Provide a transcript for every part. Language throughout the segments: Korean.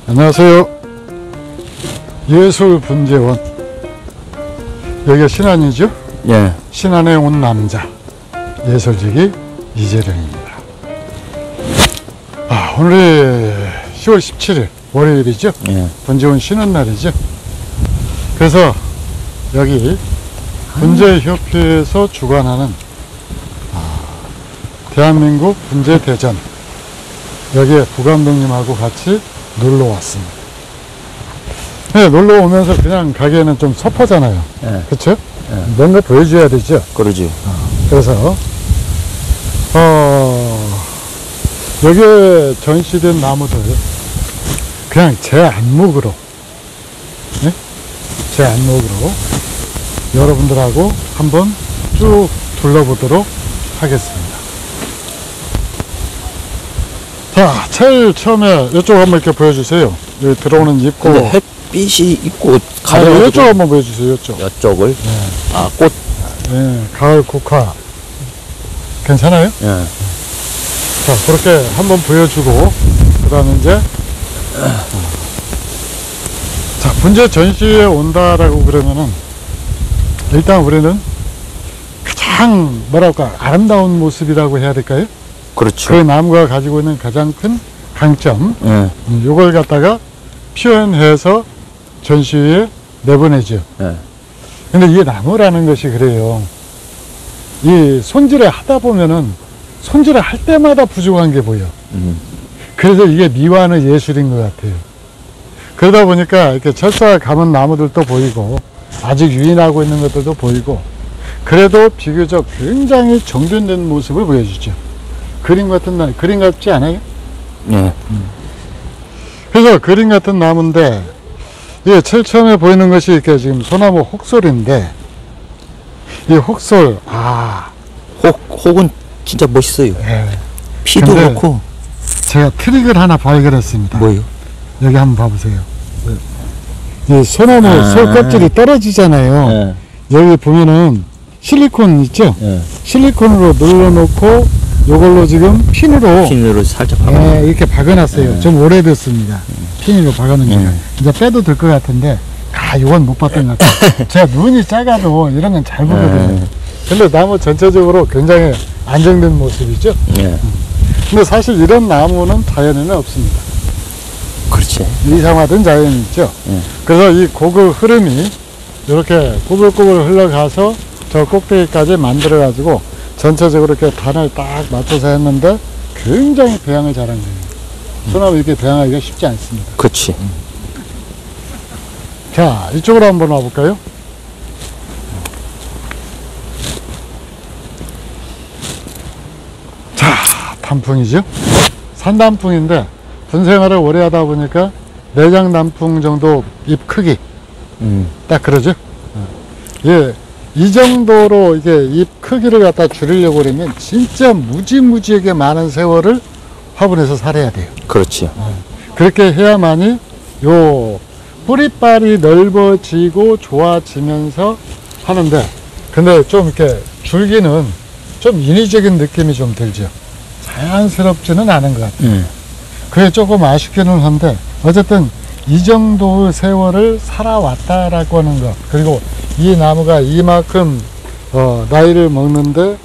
안녕하세요. 예술분재원. 여기가 신안이죠? 예. 신안에 온 남자 예술직이 이재령입니다. 오늘이 10월 17일 월요일이죠? 예. 분재원 쉬는 날이죠? 그래서 여기 분재협회에서 주관하는 대한민국 분재대전, 여기에 부감독님하고 같이 놀러 왔습니다. 네, 놀러 오면서 그냥 가기에는 좀 섭하잖아요. 예. 그쵸? 예. 뭔가 보여줘야 되죠? 그러죠. 그래서 여기에 전시된 나무들 그냥 제 안목으로, 네? 제 안목으로 여러분들하고 한번 쭉 둘러보도록 하겠습니다. 자, 제일 처음에 이쪽 한번 이렇게 보여주세요. 여기 들어오는 입구. 근데 햇빛이 있고 가을 이쪽 한번 보여주세요. 이쪽. 이쪽을. 네. 아, 꽃. 네, 가을 국화. 괜찮아요? 예. 자, 그렇게 한번 보여주고, 그 다음에 이제, 자, 분재 전시에 온다라고 그러면은, 일단 우리는 가장, 뭐랄까, 아름다운 모습이라고 해야 될까요? 그렇죠. 그 나무가 가지고 있는 가장 큰 강점, 예. 요걸 갖다가 표현해서 전시회에 내보내죠. 예. 근데 이 나무라는 것이 그래요. 이 손질을 하다 보면은 손질을 할 때마다 부족한 게 보여. 그래서 이게 미화의 예술인 것 같아요. 그러다 보니까 이렇게 철사가 감은 나무들도 보이고 아직 유인하고 있는 것들도 보이고, 그래도 비교적 굉장히 정돈된 모습을 보여주죠. 그림 같지 않아요? 예. 그래서 그림 같은 나무인데, 이게 제일 처음에 보이는 것이 이렇게 지금 소나무 혹솔인데, 이 혹솔, 혹은 진짜 멋있어요. 예. 피도 근데 그렇고. 제가 트릭을 하나 발견했습니다. 뭐요? 여기 한번 봐보세요. 이 소나무 솔 껍질이 떨어지잖아요. 예. 여기 보면은 실리콘 있죠? 예. 실리콘으로 눌러놓고 요걸로 지금 핀으로 살짝 박아. 예, 이렇게 박아놨어요. 좀 오래됐습니다. 핀으로 박아놓은 게. 이제 빼도 될 것 같은데, 이건 못 봤던 것 같아요. 제가 눈이 작아도 이런 건 잘 보거든요. 근데 나무 전체적으로 굉장히 안정된 모습이죠? 예. 근데 사실 이런 나무는 자연에는 없습니다. 그렇지. 이상화된 자연이 있죠? 그래서 이 고그 흐름이 이렇게 꾸불꾸불 흘러가서 저 꼭대기까지 만들어가지고 전체적으로 이렇게 단을 딱 맞춰서 했는데 굉장히 배양을 잘한 거예요. 소나무 이렇게 배양하기가 쉽지 않습니다. 그렇지. 자, 이쪽으로 한번 와볼까요? 자, 단풍이죠? 산단풍인데 분생활을 오래 하다 보니까 내장 단풍 정도 잎 크기, 딱 그러죠? 예, 이 정도로 이게 잎 크기를 갖다 줄이려고 그러면 진짜 무지무지하게 많은 세월을 화분에서 살아야 돼요. 그렇지. 그렇게 해야만이 요 뿌리빨이 넓어지고 좋아지면서 하는데, 근데 좀 이렇게 줄기는 좀 인위적인 느낌이 좀 들죠. 자연스럽지는 않은 것 같아요. 그게 조금 아쉽기는 한데, 어쨌든 이 정도의 세월을 살아왔다라고 하는 것, 그리고 이 나무가 이만큼 나이를 먹는데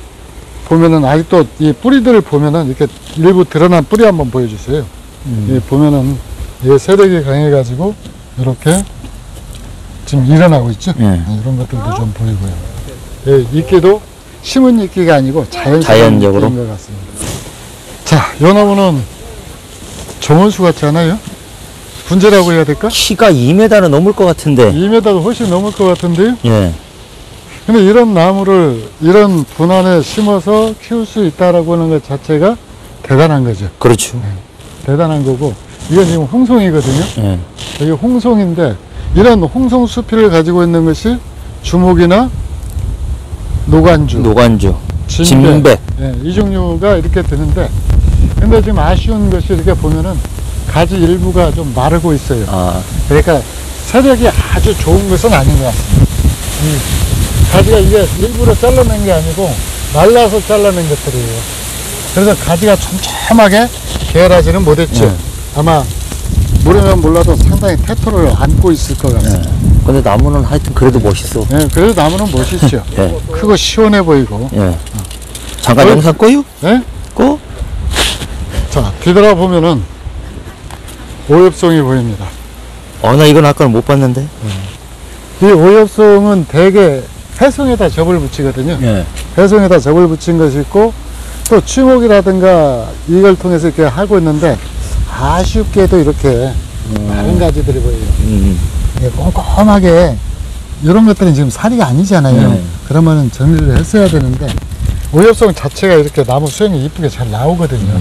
보면은 아직도 이 뿌리들을 보면은 이렇게 일부 드러난 뿌리 한번 보여주세요. 보면은 이 세력이 강해가지고 이렇게 지금 일어나고 있죠. 이런 것들도 좀 보이고요. 예, 이끼도 심은 이끼가 아니고 자연적으로 것 같습니다. 자, 이 나무는 정원수 같지 않아요? 분재라고 해야 될까? 키가 2m는 넘을 것 같은데. 2m도 훨씬 넘을 것 같은데요? 예. 근데 이런 나무를 이런 분안에 심어서 키울 수 있다라고 하는 것 자체가 대단한 거죠. 그렇죠. 대단한 거고, 이건 지금 홍송이거든요. 예. 이게 홍송인데, 이런 홍송 수필을 가지고 있는 것이 주목이나 노간주, 진백. 예, 이 종류가 이렇게 되는데, 근데 지금 아쉬운 것이 이렇게 보면은 가지 일부가 좀 마르고 있어요. 그러니까 세력이 아주 좋은 것은 아닌 것 같습니다. 가지가 이게 일부러 잘라낸 게 아니고 말라서 잘라낸 것들이에요. 그래서 가지가 촘촘하게 개라지는 못했죠. 아마 모르면 몰라도 상당히 테토를 안고 있을 것 같습니다. 근데 나무는 하여튼 그래도 멋있어. 예, 그래도 나무는 멋있죠. 예. 크고 시원해 보이고. 예. 잠깐 영상 꺼요? 예? 꺼? 자, 뒤돌아보면은 오엽송이 보입니다. 나 이건 아까는 못 봤는데. 이 오엽송은 대개 해송에다 접을 붙이거든요. 예. 해송에다 접을 붙인 것이 있고, 또 취목이라든가 이걸 통해서 이렇게 하고 있는데, 아쉽게도 이렇게 다른 가지들이 보여요. 이게 꼼꼼하게, 이런 것들은 지금 사리가 아니잖아요. 네. 그러면은 정리를 했어야 되는데, 오엽송 자체가 이렇게 나무 수영이 이쁘게 잘 나오거든요.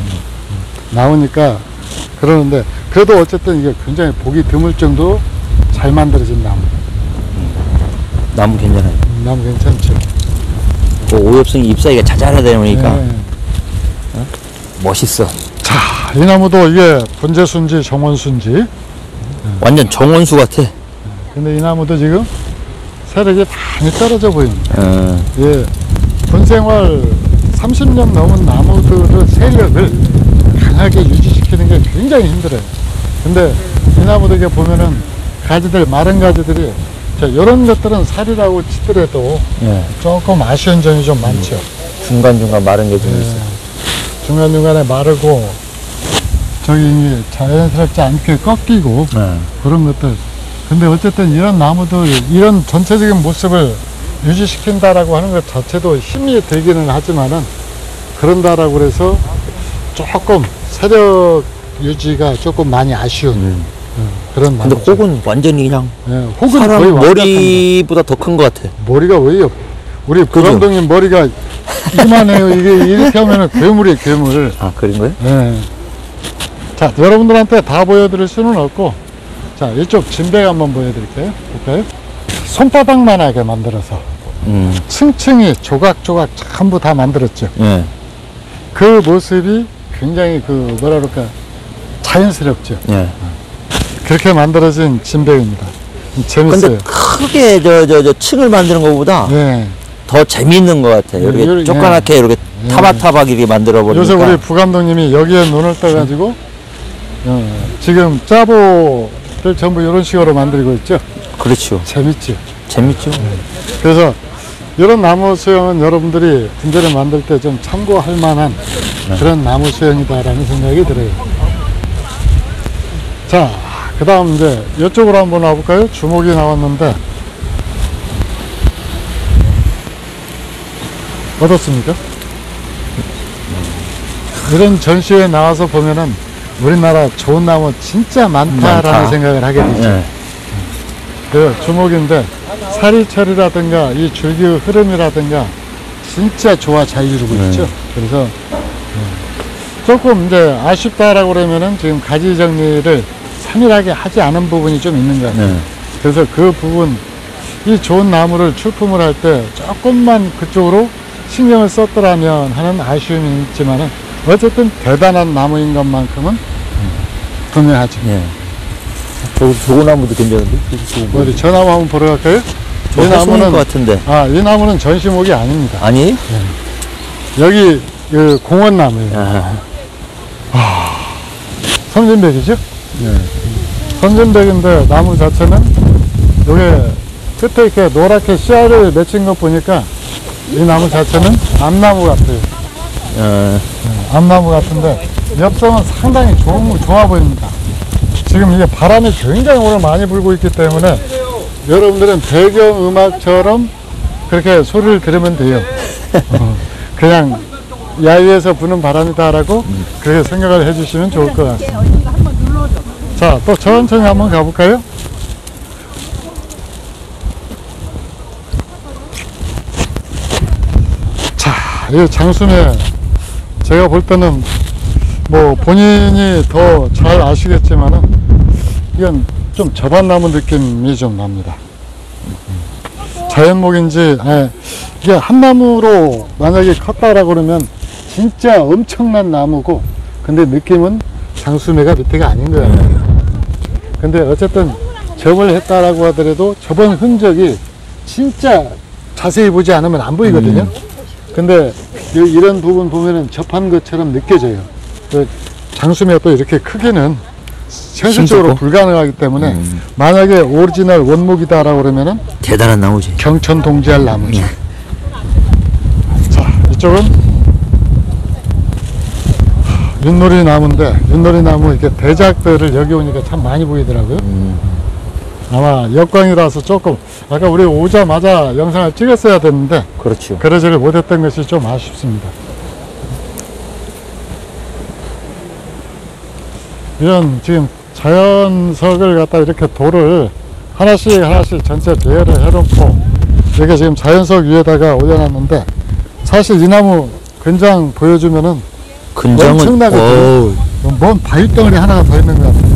나오니까 그러는데, 그래도 어쨌든 이게 굉장히 보기 드물 정도 잘 만들어진 나무. 나무 괜찮아요. 나무 괜찮죠. 그 오엽성이 잎사귀가 자잘하다 보니까 네. 멋있어. 자, 이 나무도 이게 분재순지, 정원순지. 완전 정원수 같아. 근데 이 나무도 지금 세력이 많이 떨어져 보입니다. 예, 군생활 30년 넘은 나무들의 세력을 강하게 유지시키는 게 굉장히 힘들어요. 근데 이 나무도 이게 보면은 가지들, 마른 가지들이, 자, 이런 것들은 살이라고 치더라도 예. 조금 아쉬운 점이 좀 많죠. 중간중간 마른 게 좀 예, 있어. 중간중간에 마르고, 저기 자연스럽지 않게 꺾이고, 그런 것들. 근데 어쨌든 이런 나무들, 이런 전체적인 모습을 유지시킨다라고 하는 것 자체도 힘이 들기는 하지만은, 그런다라고 그래서 조금 세력 유지가 조금 많이 아쉬운 그런 근데 나무죠. 혹은 완전히 그냥 예, 혹은 사람 거의 완벽합니다. 머리보다 더 큰 것 같아. 머리가 왜요? 우리 부감독님 머리가 이만해요. 이게 이렇게 하면은 괴물이에요, 괴물. 아, 그런 거예요? 예. 자, 여러분들한테 다 보여드릴 수는 없고, 자, 이쪽 진백 한번 보여드릴게요. 볼까요? 손바닥만하게 만들어서 층층이 조각조각 전부 다 만들었죠. 예. 그 모습이 굉장히 그 뭐라 그럴까, 자연스럽죠. 예. 그렇게 만들어진 진백입니다. 재밌어요. 근데 크게 저 층을 만드는 것보다 네. 더 재미있는 것 같아. 이렇게 예. 조그맣게 이렇게 타박타박 이렇게 만들어 버리니까. 요새 우리 부감독님이 여기에 눈을 떠가지고 지금 짜보를 전부 이런 식으로 만들고 있죠. 그렇죠. 재밌죠. 재밌죠. 그래서 이런 나무 수영은 여러분들이 분재를 만들 때 좀 참고할 만한 그런 나무 수영이다라는 생각이 들어요. 자, 그 다음 이제 이쪽으로 한번 와볼까요? 주목이 나왔는데 어떻습니까? 이런 전시회에 나와서 보면은 우리나라 좋은 나무 진짜 많다라는 많다. 생각을 하게 되죠. 예. 그 주목인데 사리철이라든가 이 줄기 흐름이라든가 진짜 조화 잘 이루고 있죠. 그래서 조금 이제 아쉽다라고 그러면은 지금 가지 정리를 세밀하게 하지 않은 부분이 좀 있는 것 같아요. 그래서 그 부분, 이 좋은 나무를 출품을 할 때 조금만 그쪽으로 신경을 썼더라면 하는 아쉬움이 있지만은 어쨌든 대단한 나무인 것만큼은 분명하죠. 예. 조그나무도 괜찮은데? 어디 저 나무 한번 보러 갈까요? 이 나무는 것 같은데. 이 나무는 전시목이 아닙니다. 아니? 여기 그 공원나무예요. 아, 선진백이죠? 선진백인데 나무 자체는 요게 끝에 이렇게 노랗게 씨알을 맺힌 거 보니까 이 나무 자체는 암나무 같아요. 암나무 같은데 엽성은 상당히 좋아 보입니다. 지금 이게 바람이 굉장히 오늘 많이 불고 있기 때문에 여러분들은 배경음악처럼 그렇게 소리를 들으면 돼요. 그냥 야외에서 부는 바람이다라고 그렇게 생각을 해주시면 좋을 것 같습니다. 자, 또 천천히 한번 가볼까요? 자, 이 장수매 제가 볼 때는 뭐 본인이 더 잘 아시겠지만은 이건 좀 저반나무 느낌이 좀 납니다. 자연목인지, 이게 한 나무로 만약에 컸다라고 그러면 진짜 엄청난 나무고, 근데 느낌은 장수매가 밑에가 아닌 거예요. 근데 어쨌든 접을 했다라고 하더라도 접은 흔적이 진짜 자세히 보지 않으면 안 보이거든요. 근데 이런 부분 보면은 접한 것처럼 느껴져요. 장수매가 또 이렇게 크기는 현실적으로 심사고? 불가능하기 때문에 만약에 오리지널 원목이다라고 그러면은 대단한 나무지. 경천 동지할 나무죠. 자, 이쪽은 윷놀이 나무인데 윷놀이 나무 이렇게 대작들을 여기 오니까 참 많이 보이더라고요. 아마 역광이라서 조금 아까 우리 오자마자 영상을 찍었어야 됐는데 그렇죠. 그러지를 못했던 것이 좀 아쉽습니다. 이런 지금 자연석을 갖다 이렇게 돌을 하나씩 하나씩 전체 배열을 해놓고 이렇게 지금 자연석 위에다가 올려놨는데 사실 이 나무 근장 보여주면은 근장은 엄청나게 뭔 바위덩어리 하나가 더 있는 것 같아요.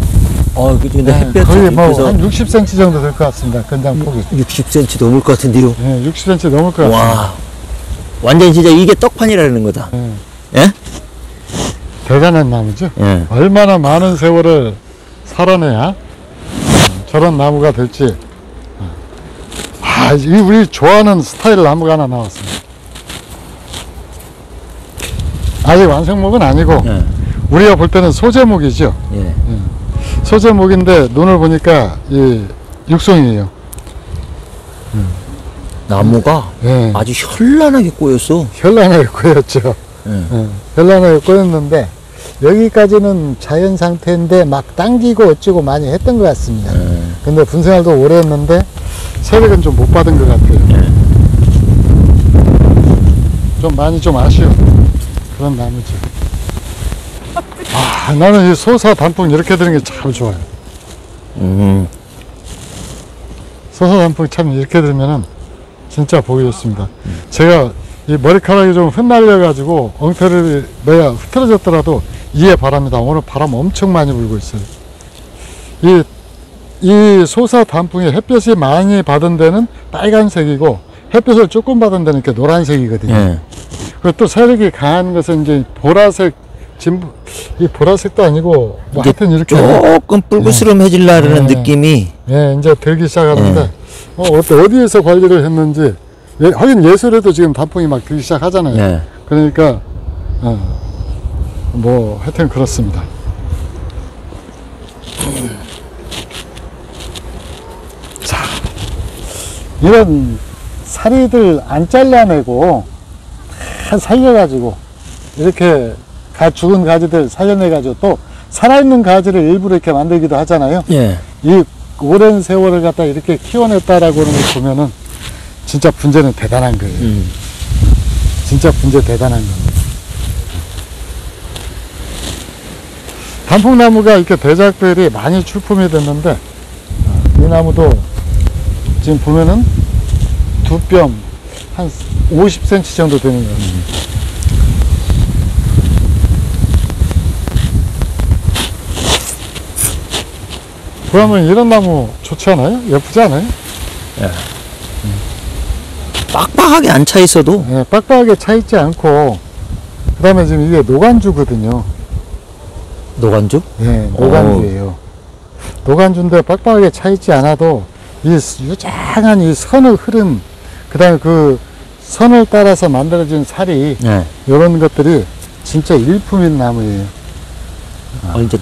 근데 네, 햇볕이 거의 뭐 입혀서 한 60cm 정도 될 것 같습니다. 근장 폭이. 60cm 넘을 것 같은데요. 네, 60cm 넘을 것 같아요. 와, 완전 진짜 이게 떡판이라는 거다. 네, 예? 대단한 나무죠. 예. 얼마나 많은 세월을 살아내야 저런 나무가 될지. 이 우리 좋아하는 스타일 나무가 하나 나왔습니다. 아직 완성목은 아니고 예. 우리가 볼 때는 소제목이죠. 예. 소제목인데 눈을 보니까 이 육송이에요. 나무가 예. 아주 현란하게 꼬였어. 현란하게 꼬였죠. 예. 현란하게 꼬였는데 여기까지는 자연 상태인데 막 당기고 어찌고 많이 했던 것 같습니다. 예. 근데 분생활도 오래 했는데 세력은 좀 못 받은 것 같아요. 좀 많이 좀 아쉬운 그런 나무죠. 나는 이 소사 단풍 이렇게 되는 게 참 좋아요. 소사 단풍 참 이렇게 들면은 진짜 보기 좋습니다. 제가 이 머리카락이 좀 흩날려 가지고 엉터리 내가 흐트러졌더라도 이해 바랍니다. 오늘 바람 엄청 많이 불고 있어요. 이 소사 단풍이 햇볕이 많이 받은 데는 빨간색이고 햇볕을 조금 받은 데는 이렇게 노란색이거든요. 예. 그리고 또 세력이 강한 것은 이제 보라색 이 보라색도 아니고 뭐 이게 하여튼 이렇게 조금 뿔그스름해질라는 네. 느낌이. 예, 이제 들기 시작하는데 어디에서 관리를 했는지 하긴 예술에도 지금 단풍이 막 들기 시작하잖아요. 예. 그러니까 뭐 하여튼 그렇습니다. 자, 이런 사리들 안 잘라내고 다 살려가지고 이렇게 죽은 가지들 살려내가지고 또 살아있는 가지를 일부러 이렇게 만들기도 하잖아요. 예. 이 오랜 세월을 갖다 이렇게 키워냈다라고 하는 걸 보면은 진짜 분재는 대단한 거예요. 진짜 분재 대단한 겁니다. 단풍나무가 이렇게 대작들이 많이 출품이 됐는데 이 나무도 지금 보면은 두 뼘 한 50cm 정도 되는 것 같습니다. 그러면 이런 나무 좋지 않아요? 예쁘지 않아요? 빡빡하게 안 차 있어도. 네, 빡빡하게 차 있지 않고 그 다음에 지금 이게 노간주거든요. 노간주? 네, 노간주예요. 노간주인데 빡빡하게 차 있지 않아도 이 유장한 이 선의 흐름 그 다음에 그 선을 따라서 만들어진 살이 예. 이런 것들이 진짜 일품인 나무예요. 이제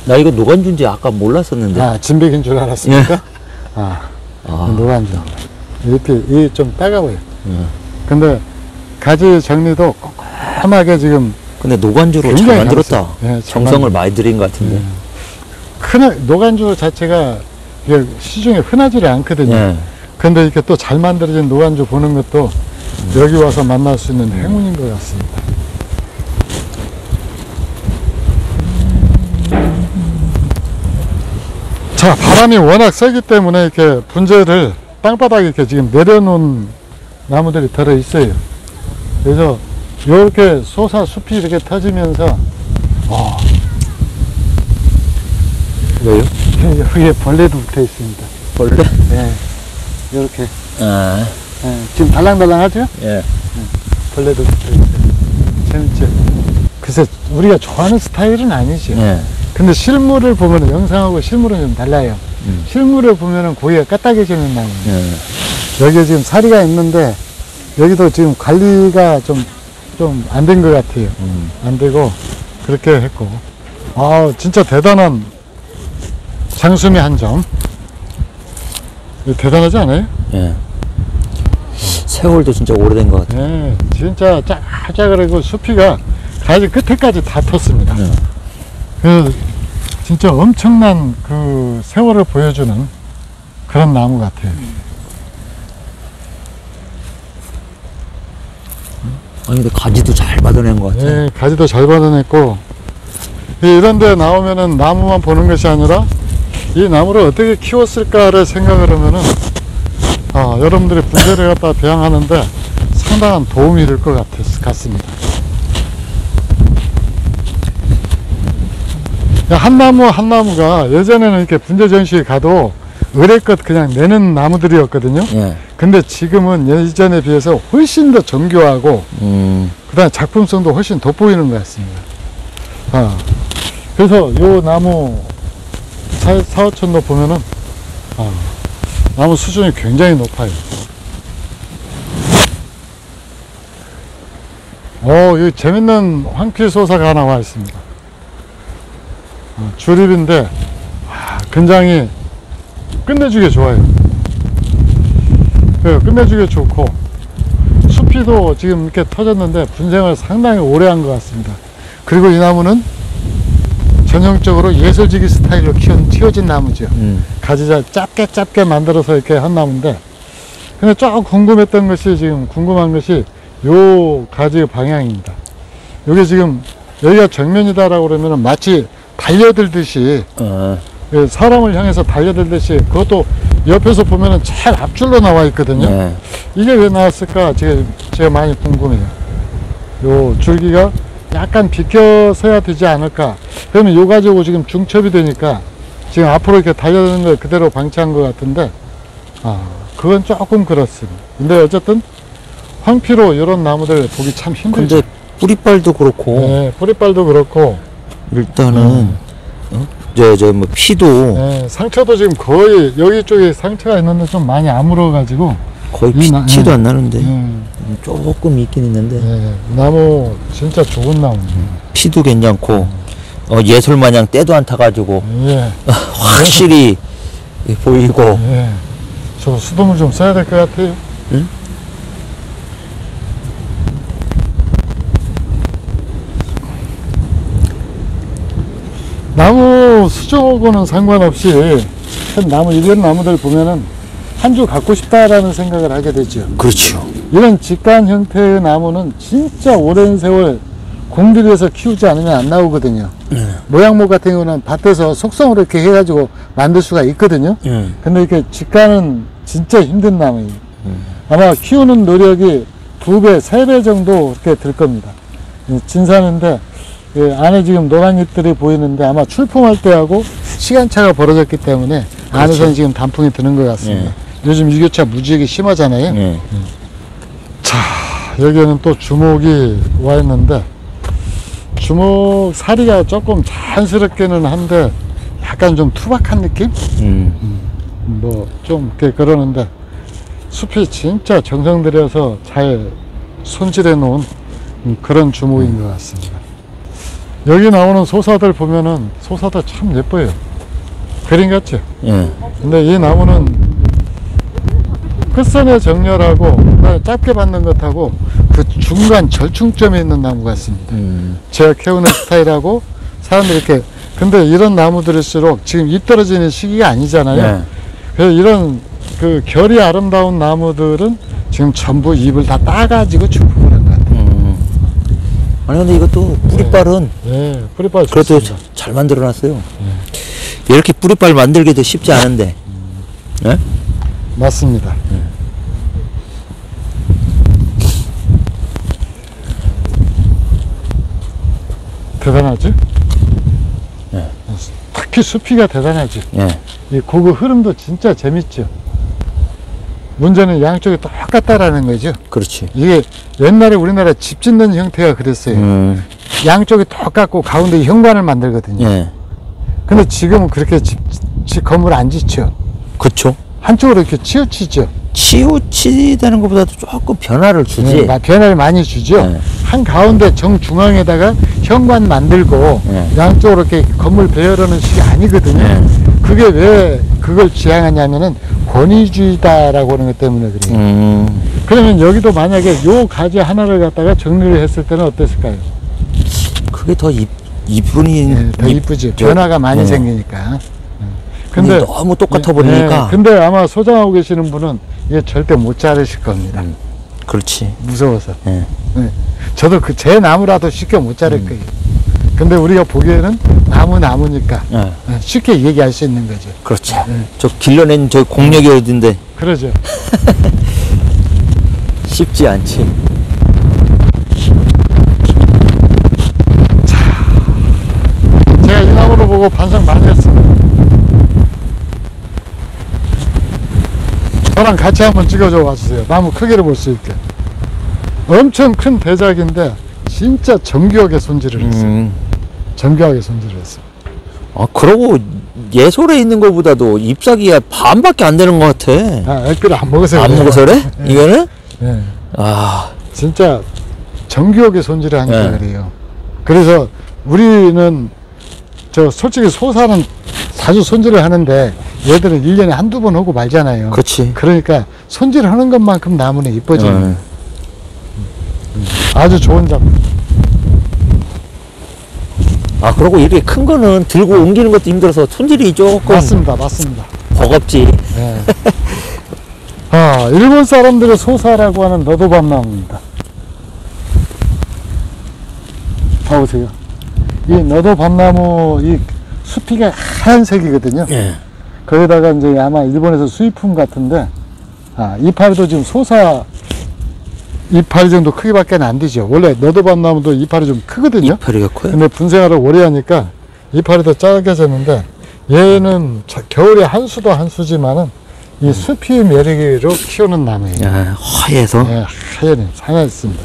나 이거 노간주인지 아까 몰랐었는데. 진백인 줄 알았습니까? 노간주. 이렇게 이 좀 따가워요. 근데 가지 정리도 꼼꼼하게 지금 근데 노간주로 잘 굉장히 만들었다. 잘했어요. 네, 잘 정성을 많이 들인 것 같은데. 노간주 자체가 이게 시중에 흔하지 않거든요. 예. 근데 이렇게 또 잘 만들어진 노간주 보는 것도 여기 와서 만날 수 있는 행운인 것 같습니다. 자, 바람이 워낙 세기 때문에 이렇게 분재를 땅바닥에 이렇게 지금 내려놓은 나무들이 들어 있어요. 그래서 이렇게 소사 숲이 이렇게 터지면서 왜요? 여기에 벌레도 붙어 있습니다. 벌레? 네, 이렇게 아, 지금 달랑달랑하죠? 예. 벌레도 붙어 있어요. 재밌죠? 글쎄 우리가 좋아하는 스타일은 아니죠. 예. 근데 실물을 보면 영상하고 실물은 좀 달라요. 실물을 보면은 고기가 까딱해지는 나무예요. 예. 여기에 지금 사리가 있는데 여기도 지금 관리가 좀 안 된 것 같아요. 안 되고 그렇게 했고 진짜 대단한 장수미 한 점. 대단하지 않아요? 예. 세월도 진짜 오래된 것 같아요. 네, 진짜 짜글짜글하고 숲이가 가지 끝에까지 다 텄습니다. 네. 그 진짜 엄청난 그 세월을 보여주는 그런 나무 같아요. 아니 근데 가지도 잘 받아낸 것 같아요. 네, 가지도 잘 받아냈고, 이런 데 나오면은 나무만 보는 것이 아니라 이 나무를 어떻게 키웠을까를 생각을 하면은 여러분들이 분재를 갖다 배양하는데 상당한 도움이 될 것 같습니다. 한 나무 한 나무가 예전에는 이렇게 분재 전시에 가도 의뢰껏 그냥 내는 나무들이었거든요. 예. 근데 지금은 예전에 비해서 훨씬 더 정교하고 그 다음에 작품성도 훨씬 돋보이는 것 같습니다. 그래서 요 나무 사호천도 보면은 나무 수준이 굉장히 높아요. 여기 재밌는 황피소사가 하나 와 있습니다. 주립인데 근장이 끝내주게 좋아요. 끝내주게 좋고 수피도 지금 이렇게 터졌는데 분생을 상당히 오래 한 것 같습니다. 그리고 이 나무는 전형적으로 예술지기 스타일로 키워진 나무죠. 가지를 짧게 만들어서 이렇게 한 나무인데, 근데 조금 궁금했던 것이, 지금 궁금한 것이 요 가지의 방향입니다. 요게 지금 여기가 정면이다라고 그러면은 마치 달려들듯이, 사람을 향해서 달려들듯이, 그것도 옆에서 보면은 제일 앞줄로 나와 있거든요. 네. 이게 왜 나왔을까 제가 많이 궁금해요. 요 줄기가 약간 비껴서야 되지 않을까. 그러면 요 가지고 지금 중첩이 되니까 지금 앞으로 이렇게 달려드는 걸 그대로 방치한 것 같은데, 그건 조금 그렇습니다. 근데 어쨌든 황피로 이런 나무들 보기 참 힘들죠. 근데 뿌리빨도 그렇고, 네, 뿌리빨도 그렇고, 일단은 뭐 피도 네, 상처도 지금 거의 여기 쪽에 상처가 있는데 좀 많이 아물어 가지고 거의 티도 안 나는데 네, 조금 있긴 있는데 네, 나무 진짜 좋은 나무입니다. 피도 괜찮고 예술 마냥 때도 안 타가지고 예, 확실히 보이고. 예. 저 수돗물 좀 써야 될 것 같아요. 응? 나무 수종하고는 상관없이 나무 이런 나무들 보면은 한 주 갖고 싶다라는 생각을 하게 되죠. 그렇죠. 이런 직관 형태의 나무는 진짜 오랜 세월 공들여서 키우지 않으면 안 나오거든요. 모양목 같은 경우는 밭에서 속성으로 이렇게 해가지고 만들 수가 있거든요. 근데 이렇게 직관은 진짜 힘든 나무예요. 아마 키우는 노력이 2배, 3배 정도 이렇게 들 겁니다. 진사는데 안에 지금 노란 잎들이 보이는데 아마 출품할 때하고 시간차가 벌어졌기 때문에 안에서는 지금 단풍이 드는 것 같습니다. 요즘 일교차 무지하게 심하잖아요. 자, 여기에는 또 주목이 와 있는데, 주목 사리가 조금 자연스럽게는 한데 약간 좀 투박한 느낌? 뭐 좀 그러는데 숲이 진짜 정성 들여서 잘 손질해 놓은 그런 주목인 것 같습니다. 여기 나오는 소사들 보면은 소사도 참 예뻐요. 그림 같죠? 근데 이 나무는 끝선에 정렬하고 짧게 받는 것하고 그 중간 절충점에 있는 나무 같습니다. 제가 키우는 스타일하고 사람들이 이렇게, 근데 이런 나무들일수록 지금 잎 떨어지는 시기가 아니잖아요. 그래서 이런 그 결이 아름다운 나무들은 지금 전부 잎을 다 따가지고 출품을 한 것 같아요. 아니 근데 이것도 뿌리빨은 뿌리빨 그래도 좋습니다. 잘 만들어 놨어요. 이렇게 뿌리빨 만들기도 쉽지 않은데. 네? 맞습니다. 대단하죠? 특히 숲이가 대단하죠. 이 고급 흐름도 진짜 재밌죠. 문제는 양쪽이 똑같다라는 거죠. 그렇지. 이게 옛날에 우리나라 집 짓는 형태가 그랬어요. 양쪽이 똑같고 가운데 현관을 만들거든요. 근데 지금은 그렇게 건물 안 짓죠. 그렇죠. 한쪽으로 이렇게 치우치죠. 치우치다는 것보다도 조금 변화를 주지. 변화를 많이 주죠. 한 가운데 정중앙에다가 현관 만들고 양쪽으로 이렇게 건물 배열하는 식이 아니거든요. 그게 왜 그걸 지향하냐면은 권위주의다라고 하는 것 때문에 그래요. 그러면 여기도 만약에 요 가지 하나를 갖다가 정리를 했을 때는 어땠을까요? 그게 더 이쁜이 네, 더 이쁘죠. 변화가 많이 생기니까. 근데 너무 똑같아 버리니까. 근데 아마 소장하고 계시는 분은 이게 절대 못 자르실 겁니다. 그렇지. 무서워서. 네. 네. 저도 제 나무라도 쉽게 못 자를 거예요. 근데 우리가 보기에는 나무니까 네. 쉽게 얘기할 수 있는 거죠. 그렇지. 저 길러낸 저 공력이 어딘데 그러죠. 쉽지 않지. 제가 이 나무를 보고 반성 많이 했습니다. 저랑 같이 한번 찍어줘 와주세요. 나무 크기를 볼 수 있게. 엄청 큰 대작인데 진짜 정교하게 손질을 했어요. 정교하게 손질을 했어요. 아, 그러고 예솔에 있는 것보다도 잎사귀가 반밖에 안 되는 것 같아. 아, 애플을 안 먹어서 안 그래요. 먹어서 그래? 네. 이거는? 네. 아, 진짜 정교하게 손질을 하니까 네. 그래요. 그래서 우리는 저 솔직히 소사는 자주 손질을 하는데 얘들은 1년에 한두 번 하고 말잖아요. 그렇지. 그러니까 손질하는 것만큼 나무는 이뻐지는 거예요. 네. 아주 좋은 작품. 아, 그러고 이렇게 큰 거는 들고 옮기는 것도 힘들어서 손질이 조금 맞습니다. 맞습니다. 버겁지. 네. 아, 일본 사람들의 소사라고 하는 너도밤나무입니다. 봐보세요. 이 너도밤나무 이 수피가 하얀색이거든요. 예. 거기다가 이제 아마 일본에서 수입품 같은데, 이파리도 지금 소사 이파리 정도 크기밖에 안 되죠. 원래 너도밤나무도 이파리 좀 크거든요. 이파리가 커요? 근데 분생활을 오래 하니까 이파리도 작아졌는데, 얘는 겨울에 한수도 한수지만은 이 수피 매력으로 키우는 나무예요. 야, 허해서. 네, 하얀 상하였습니다.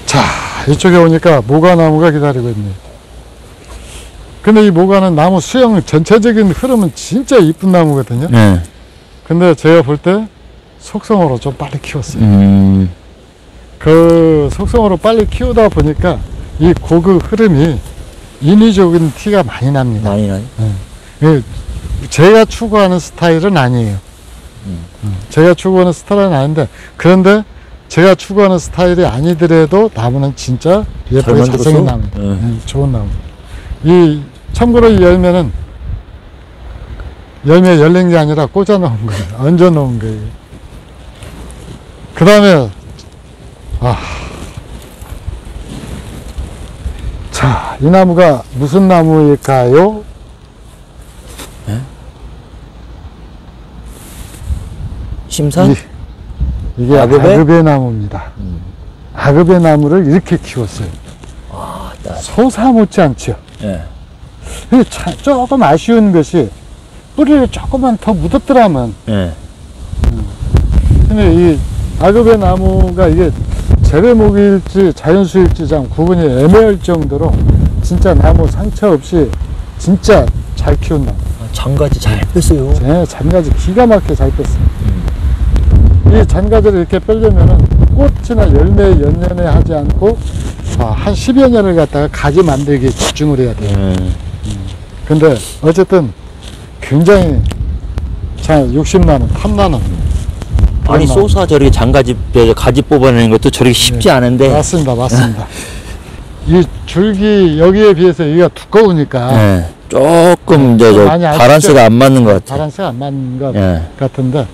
자, 이쪽에 오니까 모가나무가 기다리고 있네요. 근데 이 모가는 나무 수영 전체적인 흐름은 진짜 이쁜 나무거든요. 네. 근데 제가 볼 때 속성으로 좀 빨리 키웠어요. 그 속성으로 빨리 키우다 보니까 이 고그 흐름이 인위적인 티가 많이 납니다. 많이 나요? 제가 추구하는 스타일은 아니에요. 제가 추구하는 스타일은 아닌데, 그런데 제가 추구하는 스타일이 아니더라도 나무는 진짜 예쁘게 잘생긴 나무입니다. 좋은 나무. 참고로 이 열매는 열매 열린 게 아니라 꽂아 놓은 거예요. 얹어 놓은 거예요. 그 다음에 자, 이 나무가 무슨 나무일까요? 심산? 이게 아급의? 아급의 나무입니다. 아급의 나무를 이렇게 키웠어요. 소사 못지않죠. 예. 근데 조금 아쉬운 것이 뿌리를 조금만 더 묻었더라면. 예. 근데 이 아급의 나무가 이게 재배목일지 자연수일지 참 구분이 애매할 정도로 진짜 나무 상처 없이 진짜 잘 키운 나무. 장가지 잘 뺐어요. 네, 잔가지 기가 막히게 잘 뺐어요. 이 잔가지를 이렇게 빼려면은 꽃이나 열매 연연해 하지 않고 한 10여 년을 갖다가 가지 만들기에 집중을 해야 돼요. 근데 어쨌든 굉장히 잘 욕심나는 탐나는 아니, 그런 나무. 소사 저렇게 장가지 가지 뽑아내는 것도 저렇게 쉽지 않은데. 맞습니다. 이 줄기 여기에 비해서 여기가 두꺼우니까 예. 조금 이제 많이 바란스가 안 맞는 것 같아. 바란스가 안 맞는 것 예. 같은데,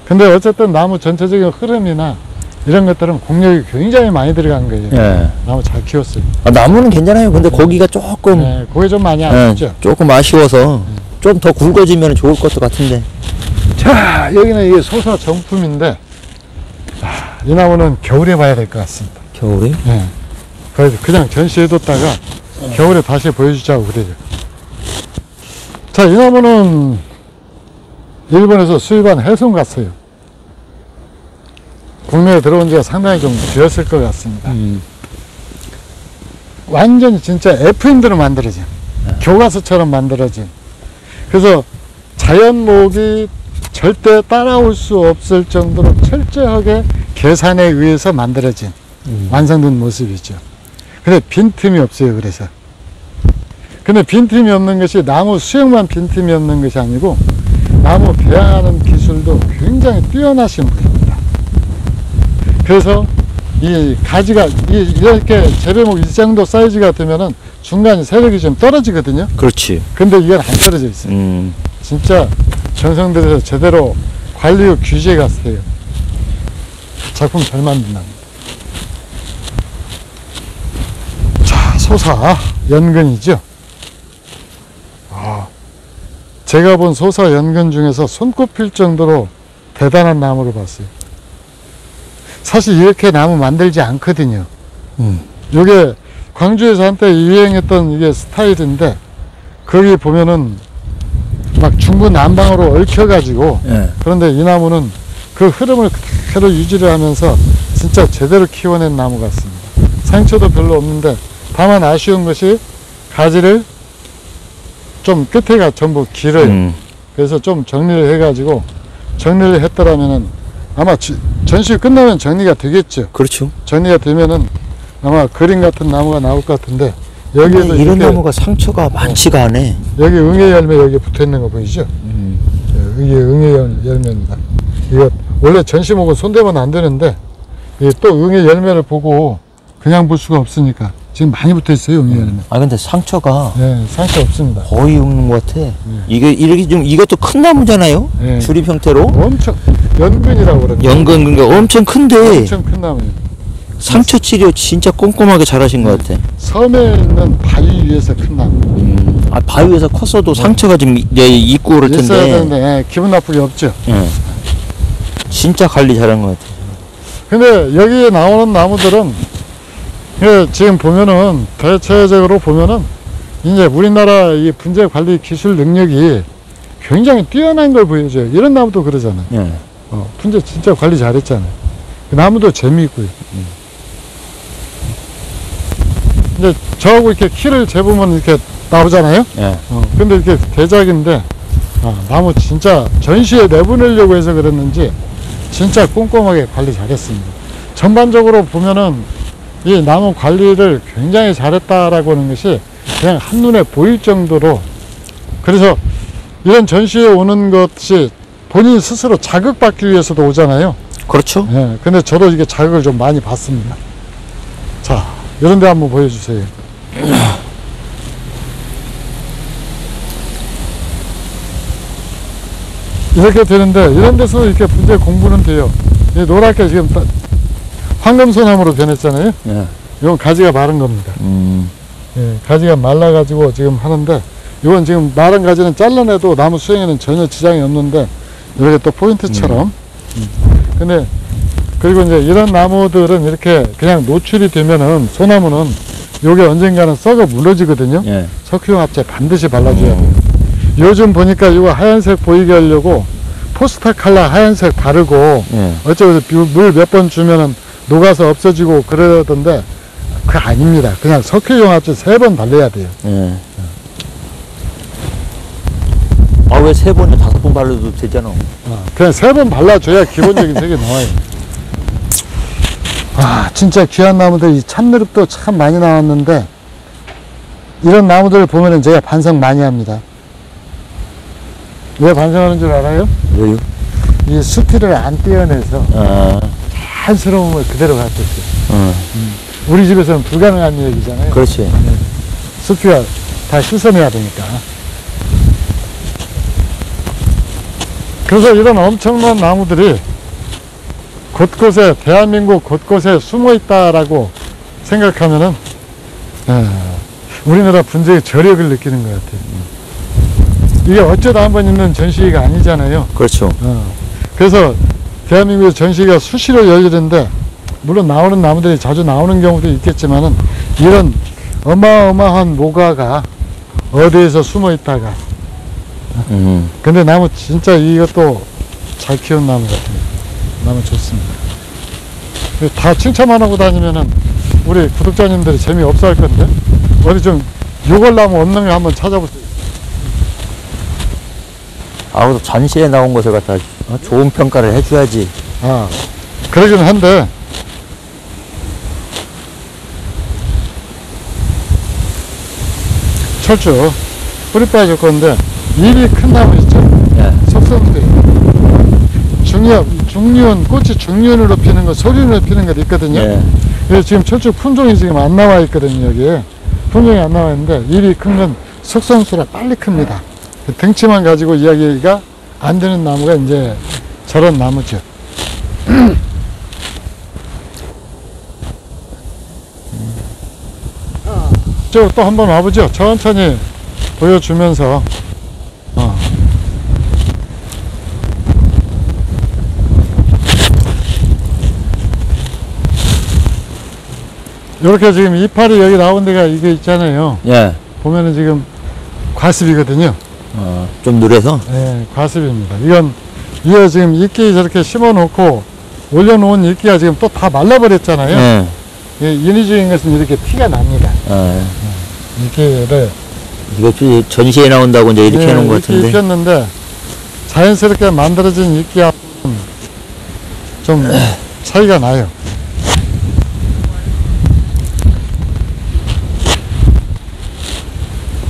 근데 어쨌든 나무 전체적인 흐름이나 이런 것들은 공력이 굉장히 많이 들어간 거예요. 예. 나무 잘 키웠어요. 나무는 괜찮아요. 근데 고기가 조금 네, 그게 좀 많이 예, 아쉽죠. 조금 아쉬워서 좀 더 굵어지면 좋을 것도 같은데. 자, 여기는 이게 소사 정품인데, 이 나무는 겨울에 봐야 될 것 같습니다. 겨울에? 예. 그래서 그냥 전시해뒀다가 겨울에 다시 보여주자고 그래요. 자, 이 나무는 일본에서 수입한 해손 같아요. 국내에 들어온 지가 상당히 좀 되었을 것 같습니다. 완전히 진짜 FM대로 만들어진, 교과서처럼 만들어진. 그래서 자연목이 절대 따라올 수 없을 정도로 철저하게 계산에 의해서 만들어진 완성된 모습이죠. 근데 빈틈이 없어요. 그래서 근데 빈틈이 없는 것이 나무 수영만 빈틈이 없는 것이 아니고 나무 배양하는 기술도 굉장히 뛰어나신 분입니다. 그래서 이 가지가 이렇게 재배목 이 정도 사이즈가 되면은 중간에 세력이 좀 떨어지거든요. 그렇지. 근데 이건 안 떨어져 있어요. 진짜 전성들에서 제대로 관리후 규제가 세요. 작품 잘 만든다. 자, 소사 연근이죠. 제가 본 소사 연근 중에서 손꼽힐 정도로 대단한 나무를 봤어요. 사실 이렇게 나무 만들지 않거든요. 이게 광주에서 한때 유행했던 이게 스타일인데, 거기 보면은 막 중구난방으로 얽혀가지고, 예. 그런데 이 나무는 그 흐름을 그대로 유지를 하면서 진짜 제대로 키워낸 나무 같습니다. 상처도 별로 없는데, 다만 아쉬운 것이 가지를 좀 끝에가 전부 길어요. 그래서 좀 정리를 해가지고, 정리를 했더라면은 아마 전시 끝나면 정리가 되겠죠. 그렇죠. 정리가 되면은 아마 그림 같은 나무가 나올 것 같은데, 여기에도 이런 이렇게 나무가 상처가 많지가 않아. 여기 응애 열매 여기 붙어 있는 거 보이죠? 이게 응애 열매입니다. 이거 원래 전시목은 손대면 안 되는데, 이게 또 응애 열매를 보고 그냥 볼 수가 없으니까 지금 많이 붙어 있어요, 응애 열매. 아 근데 상처가 네, 상처 없습니다. 거의 없는 것 같아. 이게 이렇게 좀 이것도 큰 나무잖아요. 네. 주립 형태로. 엄청 연근이라고 그러는데 연근 그러니까 엄청 큰데 엄청 큰 나무예요. 상처 치료 진짜 꼼꼼하게 잘하신 것 같아. 섬에 있는 바위 위에서 큰 나무. 아 바위에서 컸어도 상처가 좀 있고 그럴 있어야 텐데. 되는데 기분 나쁘게 없죠. 예. 진짜 관리 잘한 것 같아. 근데 여기에 나오는 나무들은 지금 보면은 대체적으로 보면은 이제 우리나라 이 분재 관리 기술 능력이 굉장히 뛰어난 걸 보여줘요. 이런 나무도 그러잖아요. 예. 분재 진짜 관리 잘했잖아요. 그 나무도 재미있고요. 이제 저하고 이렇게 키를 재보면 이렇게 나오잖아요. 예. 근데 이렇게 대작인데 나무 진짜 전시에 내보내려고 해서 그랬는지 진짜 꼼꼼하게 관리 잘했습니다. 전반적으로 보면은 이 나무 관리를 굉장히 잘했다라고 하는 것이 그냥 한눈에 보일 정도로, 그래서 이런 전시에 오는 것이 본인 스스로 자극받기 위해서도 오잖아요. 그렇죠. 예, 근데 저도 이게 자극을 좀 많이 받습니다. 자, 이런 데 한번 보여주세요. 이렇게 되는데, 이런 데서 이렇게 분재 공부는 돼요. 이 노랗게 지금 황금소나무로 변했잖아요. 예. 이건 가지가 마른 겁니다. 예, 가지가 말라가지고 지금 하는데, 이건 지금 마른 가지는 잘라내도 나무 수행에는 전혀 지장이 없는데, 이렇게 또 포인트처럼. 근데, 그리고 이제 이런 나무들은 이렇게 그냥 노출이 되면은, 소나무는 요게 언젠가는 썩어 무너지거든요. 예. 석유용 합체 반드시 발라줘야 돼요. 요즘 보니까 이거 하얀색 보이게 하려고 포스터 칼라 하얀색 바르고, 예. 어쩌고 물 몇 번 주면은 녹아서 없어지고 그러던데, 그거 아닙니다. 그냥 석유용 합체 3번 발라야 돼요. 예. 아 왜 3번에 5번 발라도 되잖아. 그냥 3번 발라줘야 기본적인 색이 나와요. 진짜 귀한 나무들, 이 참느릅도 참 많이 나왔는데, 이런 나무들을 보면은 제가 반성 많이 합니다. 왜 반성하는 줄 알아요? 왜요? 이 수티를 안 떼어내서 아, 자연스러움을 그대로 갖고 있어요. 우리 집에서는 불가능한 얘기잖아요. 그렇지. 수티가 다 씻어내야 되니까. 그래서 이런 엄청난 나무들이 곳곳에, 대한민국 곳곳에 숨어 있다라고 생각하면은, 우리나라 분재의 저력을 느끼는 것 같아요. 이게 어쩌다 한 번 있는 전시회가 아니잖아요. 그렇죠. 그래서 대한민국에서 전시회가 수시로 열리는데, 물론 나오는 나무들이 자주 나오는 경우도 있겠지만은, 이런 어마어마한 모가가 어디에서 숨어 있다가, 근데 나무 진짜 이것도 잘 키운 나무 같아요. 나무 좋습니다. 다 칭찬만 하고 다니면은 우리 구독자님들이 재미없어 할 건데, 어디 좀 요걸나무 없는 거 한번 찾아보세요. 아우 전시에 나온 것을 갖다 좋은 평가를 해줘야지. 그러긴 한데, 철쭉 뿌리빨 조건인데 잎이 큰 나무 있죠? 예. 속성들이 중륜 꽃이 중륜으로 피는 거 소륜으로 피는 것 있거든요. 예. 그래서 지금 철쭉 품종이 지금 안 나와 있거든요. 여기에 품종이 안 나와 있는데 잎이 큰 건 속성수라 빨리 큽니다. 등치만 가지고 이야기가 안 되는 나무가 이제 저런 나무죠. 또 한번 와보죠. 천천히 보여주면서 이렇게 지금 이파리 여기 나온 데가 이게 있잖아요. 예. 보면은 지금 과습이거든요. 좀 누래서. 네, 과습입니다. 이거 지금 이끼 저렇게 심어 놓고 올려놓은 이끼가 지금 또 다 말라버렸잖아요. 예. 인위적인 것은 이렇게 티가 납니다. 이끼를 이거 전시에 나온다고 이제 이렇게 해놓은 것 이끼 같은데. 입혔는데 자연스럽게 만들어진 이끼하고는 좀 차이가 나요.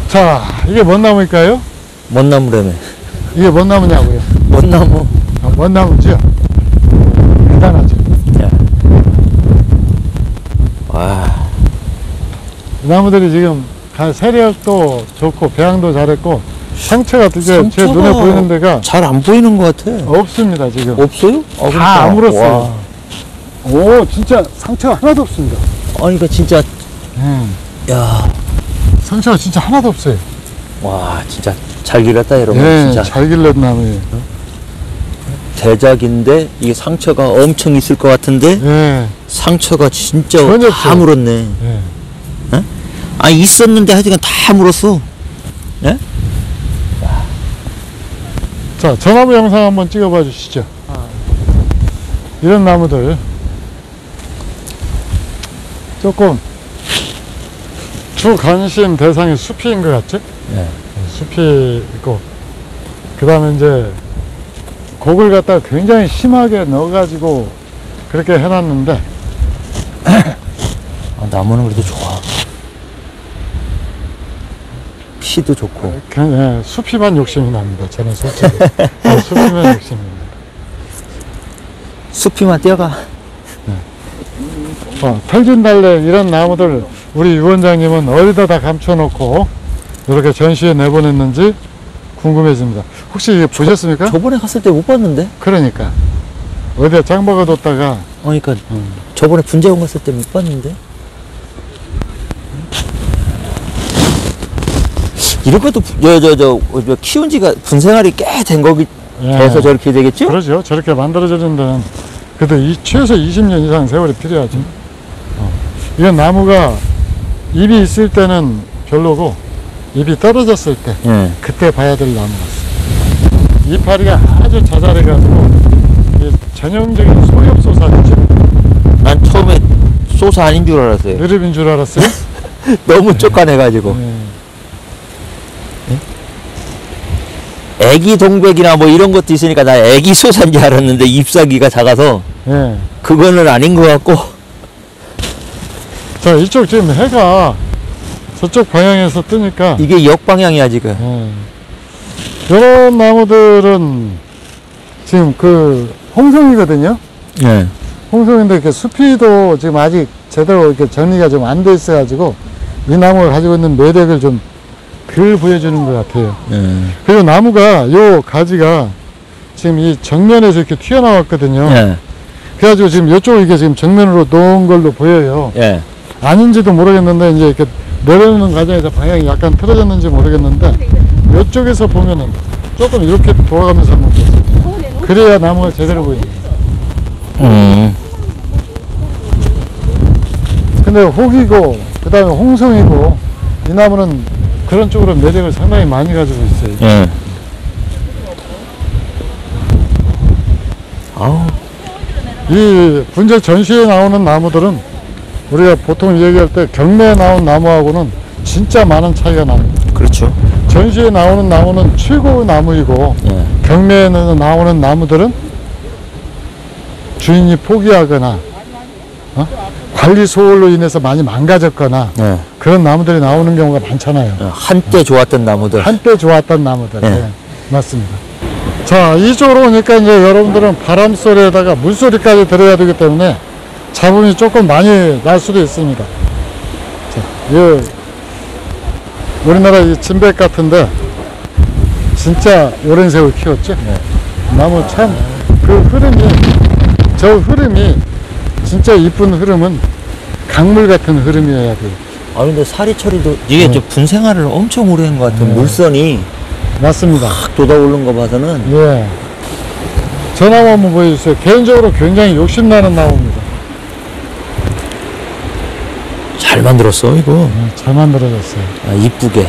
자, 이게 뭔 나무일까요? 뭔 나무라며. 이게 뭔 나무냐고요? 뭔 나무? 뭔 나무죠? 대단하죠. 예. 와. 이 나무들이 지금 세력도 좋고 배양도 잘했고 상처가 되게 제 상처가 눈에 보이는 데가 잘 안 보이는 것 같아. 없습니다 지금. 없어요? 다 아물었어요. 와. 오, 진짜 상처가 하나도 없습니다. 아니, 이거 진짜, 야. 상처가 진짜 하나도 없어요. 와, 진짜 잘 길렀다, 여러분. 예, 진짜. 잘 길른 나무예요. 대작인데, 이게 상처가 엄청 있을 것 같은데, 예, 상처가 진짜 전혀 다 없어요. 물었네. 예. 아, 있었는데 하여간 다 물었어. 예? 자, 저 나무 영상 한번 찍어봐 주시죠. 이런 나무들 조금 주 관심 대상이 숲인 것 같죠? 예. 숲이 있고 그 다음에 이제 곡을 갖다가 굉장히 심하게 넣어가지고 그렇게 해놨는데 아, 나무는 그래도 좋아. 피도 좋고. 예, 숲이만 욕심이 납니다. 저는 솔직히 숲이만 욕심입니다. 숲이만 뛰어가. 털진달래 이런 나무들 우리 유 원장님은 어디다 다 감춰놓고 이렇게 전시에 내보냈는지 궁금해집니다. 혹시 이게 보셨습니까? 저번에 갔을 때 못 봤는데? 그러니까 어디에 짱 박아뒀다가 그러니까 저번에 분재원 갔을 때 못 봤는데? 이런 것도 키운 지가 분생활이 꽤 된 거기 돼서 저렇게 되겠죠? 그러죠. 저렇게 만들어지는 데는 그래도 최소 20년 이상 세월이 필요하죠. 이건 나무가 잎이 있을 때는 별로고 잎이 떨어졌을 때 예. 그때 봐야 될 나무 같습니다. 이파리가 아주 자잘해가지고 전형적인 소엽소사이죠. 난 처음에 소스 아닌 줄 알았어요. 느릅인 줄 알았어요? 너무 쫓아내가지고. 애기 동백이나 뭐 이런 것도 있으니까 나 애기 소사인 줄 알았는데 잎사귀가 작아서 예. 그거는 아닌 것 같고. 자, 이쪽 지금 해가 저쪽 방향에서 뜨니까 이게 역방향이야 지금. 이런 나무들은 지금 홍성이거든요. 예. 홍성인데 이렇게 수피도 지금 아직 제대로 이렇게 정리가 좀 안 돼 있어가지고 이 나무가 가지고 있는 매력을 좀 덜 보여주는 것 같아요. 그리고 나무가 요 가지가 지금 이 정면에서 이렇게 튀어나왔거든요. 예. 그래가지고 지금 이쪽 이게 지금 정면으로 놓은 걸로 보여요. 예. 아닌지도 모르겠는데 이제 이렇게 내려오는 과정에서 방향이 약간 틀어졌는지 모르겠는데 이쪽에서 보면은 조금 이렇게 돌아가면서 한번 보세요. 그래야 나무가 제대로 보입니다. 근데 혹이고 그 다음에 홍성이고 이 나무는 그런 쪽으로 매력을 상당히 많이 가지고 있어요. 예. 아우. 이 분재 전시에 나오는 나무들은 우리가 보통 얘기할 때 경매에 나온 나무하고는 진짜 많은 차이가 납니다. 그렇죠. 전시에 나오는 나무는 최고의 나무이고 예. 경매에 나오는 나무들은 주인이 포기하거나 관리 소홀로 인해서 많이 망가졌거나 예. 그런 나무들이 나오는 경우가 많잖아요. 한때 좋았던 나무들. 한때 좋았던 나무들. 예. 네, 맞습니다. 자, 이쪽으로 오니까 이제 여러분들은 바람 소리에다가 물소리까지 들어야 되기 때문에 잡음이 조금 많이 날 수도 있습니다. 자, 우리나라 이 진백 같은데 진짜 오랜 세월 키웠죠. 네. 나무 참 그 흐름이, 저 흐름이 진짜 이쁜 흐름은 강물 같은 흐름이어야 돼요. 아, 근데 사리 처리도 이게 저 분생활을 엄청 오래 한 것 같은 물선이 맞습니다. 탁 돋아오르는 거 봐서는 예. 저 나무 한번 보여주세요. 개인적으로 굉장히 욕심나는 나무입니다. 잘 만들었어, 이거. 잘 만들어졌어요. 아, 이쁘게.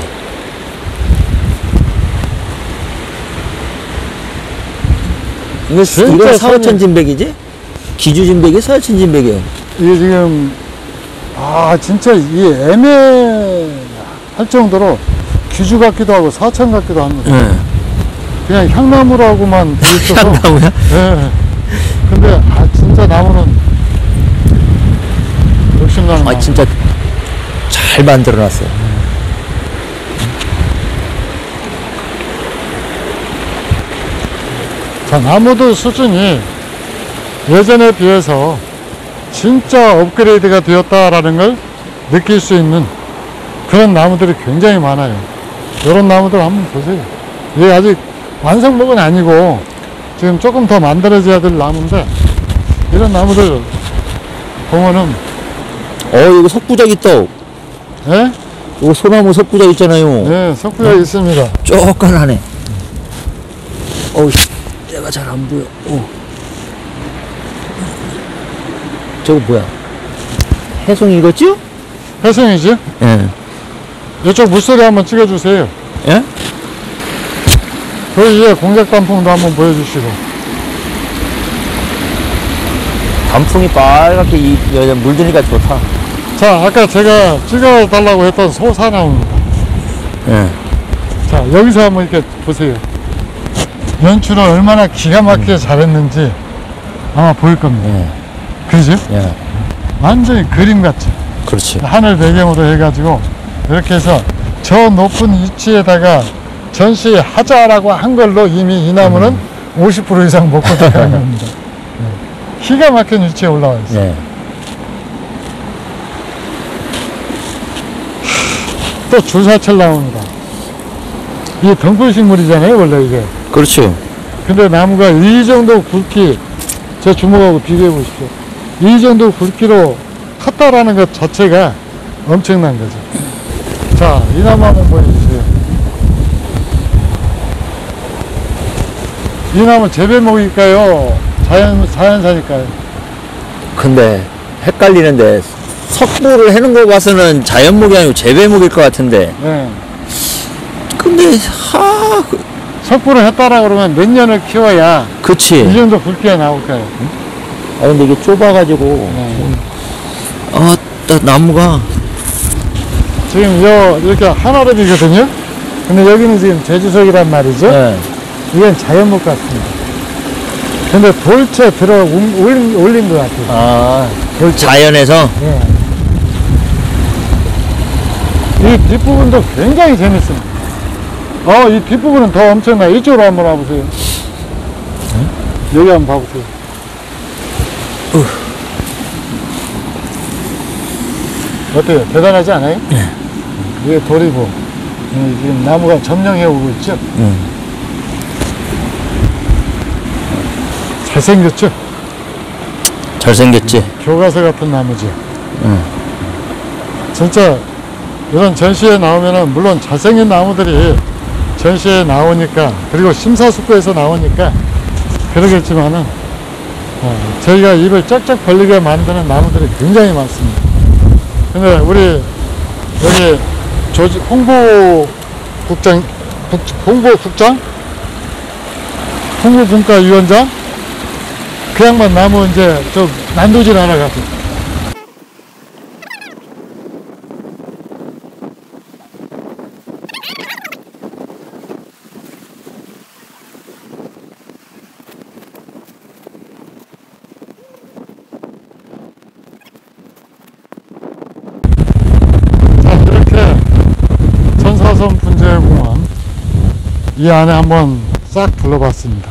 이거 진짜 사오천 진백이지? 기주 진백이 사오천 진백이에요. 이게 지금, 진짜 이 애매할 정도로 귀주 같기도 하고 사천 같기도 합니다. 네. 그냥 향나무라고만 돼 있어서. 향나무야? 예. 근데, 진짜 나무는 욕심나는 나무. 진짜 잘 만들어 놨어요. 자, 나무도 수준이 예전에 비해서 진짜 업그레이드가 되었다라는 걸 느낄 수 있는 그런 나무들이 굉장히 많아요. 이런 나무들 한번 보세요. 이게 아직 완성복은 아니고 지금 조금 더 만들어져야 될 나무인데 이런 나무들 보면은 이거 석부작 있다. 예? 이거 소나무 석부작 있잖아요. 예, 석구가 있습니다. 쪼깐하네. 내가 잘 안 보여. 저거 뭐야? 해송이 이거죠? 회생이지? 예. 이쪽 물소리 한번 찍어주세요. 예? 그 위에 공작 단풍도 한번 보여주시고. 단풍이 빨갛게 물드니까 좋다. 자, 아까 제가 찍어달라고 했던 소사나무입니다. 예. 자, 여기서 한번 이렇게 보세요. 연출을 얼마나 기가 막히게 잘했는지 아마 보일 겁니다. 예. 그죠? 예. 완전히 그림 같죠? 그렇지. 하늘 배경으로 해가지고 이렇게 해서 저 높은 위치에다가 전시하자라고 한 걸로 이미 이 나무는 50% 이상 먹고 들어간 겁니다. 네. 기가 막힌 위치에 올라와 있어요. 예. 또 줄사철 나무입니다. 이게 덩굴식물이잖아요, 원래 이게. 그렇죠. 근데 나무가 이 정도 굵기, 제 주먹하고 비교해 보십시오. 이 정도 굵기로 컸다라는 것 자체가 엄청난 거죠. 자, 이 나무 한번 보여주세요. 이 나무 재배목일까요? 자연사일까요? 근데 헷갈리는데 석부를 해놓은 거 봐서는 자연목이 아니고 재배목일 것 같은데. 네. 근데 석부를 했다라 그러면 몇 년을 키워야 그치. 이 정도 굵기가 나올까요? 근데 이게 좁아가지고 네. 나무가 지금 이렇게 한아름이거든요. 근데 여기는 지금 제주석이란 말이죠. 네. 이건 자연목 같습니다. 근데 돌체 들어 올린 것 같아요. 자연에서. 예. 이 뒷부분도 굉장히 재밌습니다. 이 뒷부분은 더 엄청나요. 이쪽으로 한번 와보세요. 여기 한번 봐보세요. 어때요? 대단하지 않아요? 네. 이게 돌이고, 지금 나무가 점령해 오고 있죠? 잘생겼죠? 잘생겼지. 교과서 같은 나무죠. 진짜 이런 전시에 나오면은 물론 잘생긴 나무들이 전시에 나오니까 그리고 심사숙고해서 나오니까 그러겠지만은 저희가 입을 쩍쩍 벌리게 만드는 나무들이 굉장히 많습니다. 근데 우리 여기 홍보분과위원장 그 양반 나무 이제 좀 난도질 하나 가서 분재공원 이 안에 한번 싹 둘러봤습니다.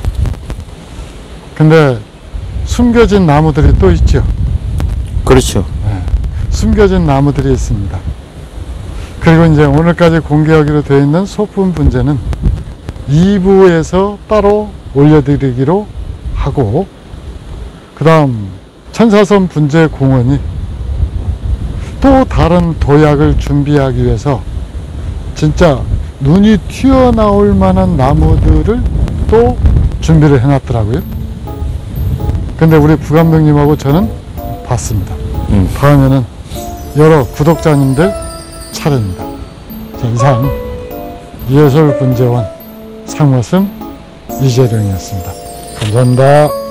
근데 숨겨진 나무들이 또 있죠. 그렇죠. 숨겨진 나무들이 있습니다. 그리고 이제 오늘까지 공개하기로 되어 있는 소품 분재는 2부에서 따로 올려드리기로 하고, 그 다음 천사섬 분재 공원이 또 다른 도약을 준비하기 위해서 진짜 눈이 튀어나올 만한 나무들을 또 준비를 해놨더라고요. 근데 우리 부감독님하고 저는 봤습니다. 다음에는 여러 구독자님들 차례입니다. 자, 이상 이해솔 분재원 상무섬 이재룡이었습니다. 감사합니다.